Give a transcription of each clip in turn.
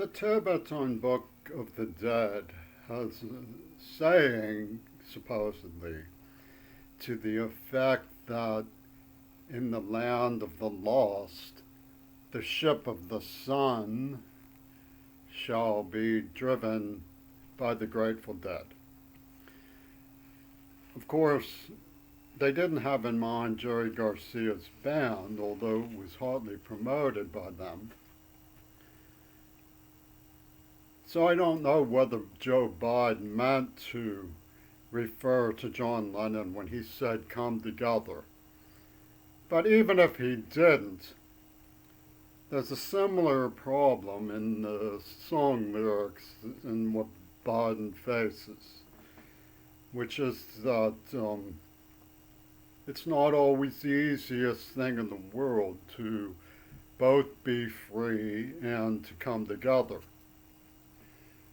The Tibetan Book of the Dead has a saying, supposedly, to the effect that in the land of the lost, the ship of the sun shall be driven by the Grateful Dead. Of course, they didn't have in mind Jerry Garcia's band, although it was hotly promoted by them. So I don't know whether Joe Biden meant to refer to John Lennon when he said come together. But even if he didn't, there's a similar problem in the song lyrics in what Biden faces, which is that it's not always the easiest thing in the world to both be free and to come together.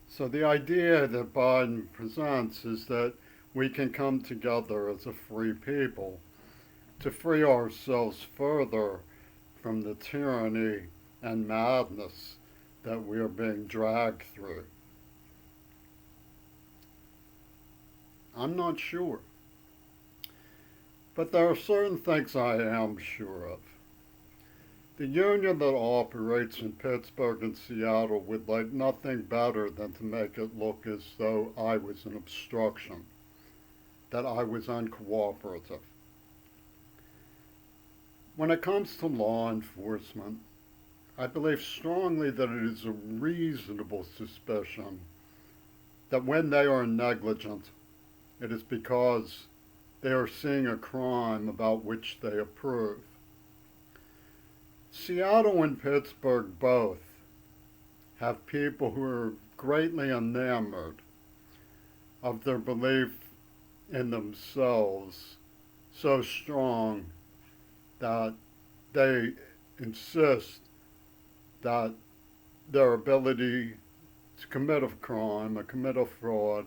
So the idea that Biden presents is that we can come together as a free people to free ourselves further from the tyranny and madness that we are being dragged through. I'm not sure. But there are certain things I am sure of. The union that operates in Pittsburgh and Seattle would like nothing better than to make it look as though I was an obstruction, that I was uncooperative. When it comes to law enforcement, I believe strongly that it is a reasonable suspicion that when they are negligent, it is because they are seeing a crime about which they approve. Seattle and Pittsburgh both have people who are greatly enamored of their belief in themselves so strong that they insist that their ability to commit a crime, or commit a fraud,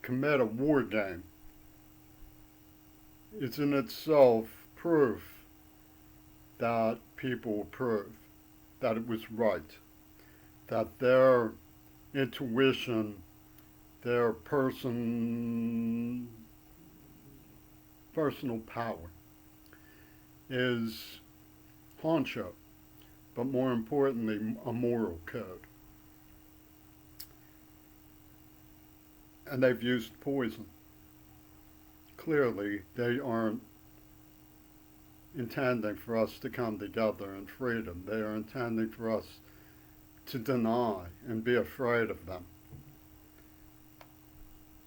commit a war game is in itself proof that people approve, that it was right, that their intuition, their personal power is honcho, but more importantly, a moral code. And they've used poison. Clearly, they aren't intending for us to come together in freedom. They are intending for us to deny and be afraid of them.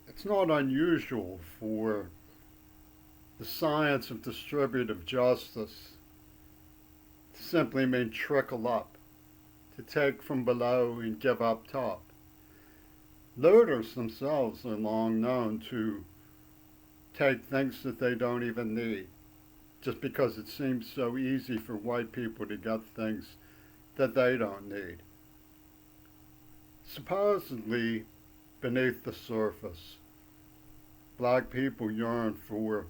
It's not unusual for the science of distributive justice to simply mean trickle up, to take from below and give up top. Looters themselves are long known to take things that they don't even need, just because it seems so easy for white people to get things that they don't need. Supposedly, beneath the surface, black people yearn for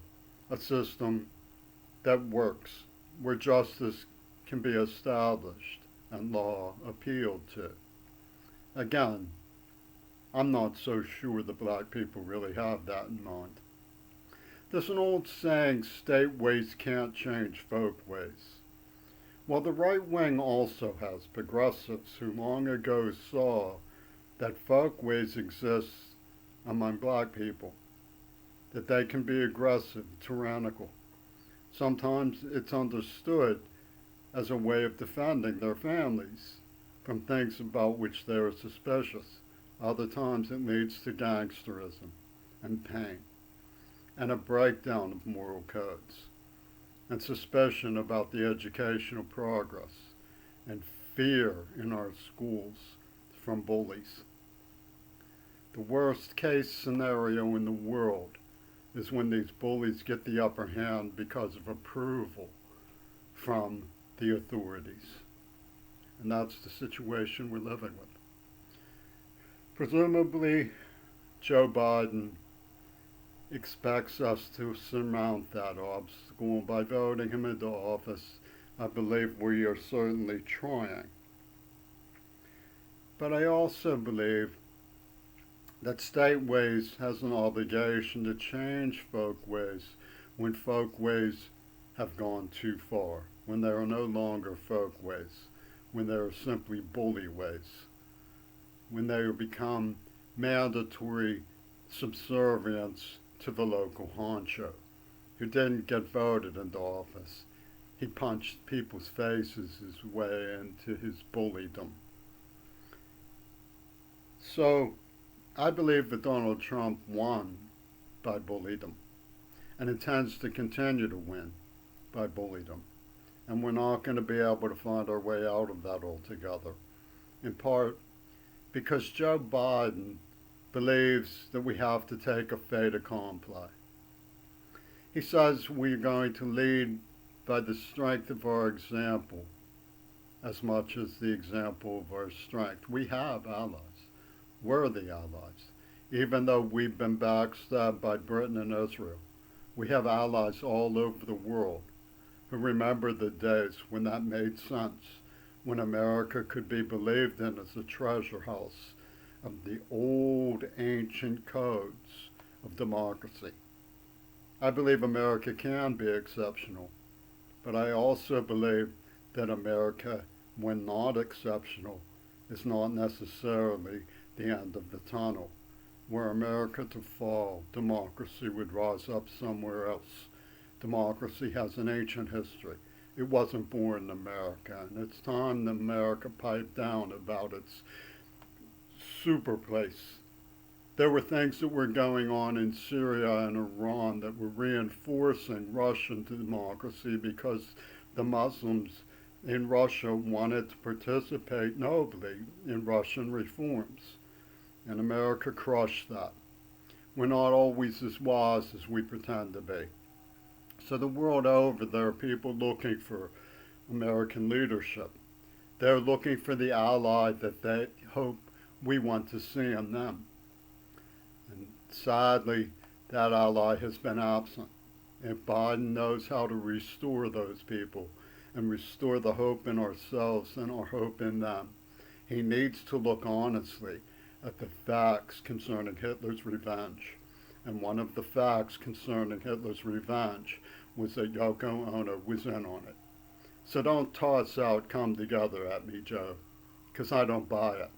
a system that works, where justice can be established and law appealed to. Again, I'm not so sure the black people really have that in mind. There's an old saying, state ways can't change folk ways. Well, the right wing also has progressives who long ago saw that folk ways exist among black people, that they can be aggressive, tyrannical. Sometimes it's understood as a way of defending their families from things about which they are suspicious. Other times it leads to gangsterism and pain, and a breakdown of moral codes, and suspicion about the educational progress, and fear in our schools from bullies. The worst case scenario in the world is when these bullies get the upper hand because of approval from the authorities. And that's the situation we're living with. Presumably, Joe Biden expects us to surmount that obstacle, and by voting him into office, I believe we are certainly trying. But I also believe that state ways has an obligation to change folk ways when folk ways have gone too far, when they are no longer folk ways, when they are simply bully ways, when they become mandatory subservience to the local honcho who didn't get voted into office. He punched people's faces his way into his bulliedom. So I believe that Donald Trump won by bulliedom and intends to continue to win by bulliedom. And we're not going to be able to find our way out of that altogether. In part because Joe Biden believes that we have to take a fait accompli. He says we're going to lead by the strength of our example as much as the example of our strength. We have allies, worthy allies, even though we've been backstabbed by Britain and Israel. We have allies all over the world who remember the days when that made sense, when America could be believed in as a treasure house of the old ancient codes of democracy. I believe America can be exceptional, but I also believe that America, when not exceptional, is not necessarily the end of the tunnel. Were America to fall, democracy would rise up somewhere else. Democracy has an ancient history. It wasn't born in America, and it's time that America piped down about its super place. There were things that were going on in Syria and Iran that were reinforcing Russian democracy because the Muslims in Russia wanted to participate nobly in Russian reforms. And America crushed that. We're not always as wise as we pretend to be. So the world over, there are people looking for American leadership. They're looking for the ally that they hope we want to see in them. And sadly, that ally has been absent. If Biden knows how to restore those people and restore the hope in ourselves and our hope in them, he needs to look honestly at the facts concerning Hitler's revenge. And one of the facts concerning Hitler's revenge was that Yoko Ono was in on it. So don't toss out "come together" at me, Joe, because I don't buy it.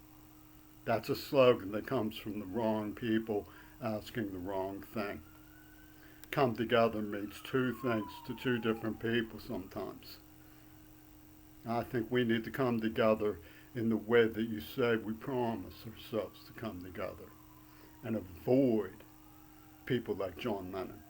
That's a slogan that comes from the wrong people asking the wrong thing. Come together means two things to two different people sometimes. I think we need to come together in the way that you say we promise ourselves to come together and avoid people like John Lennon.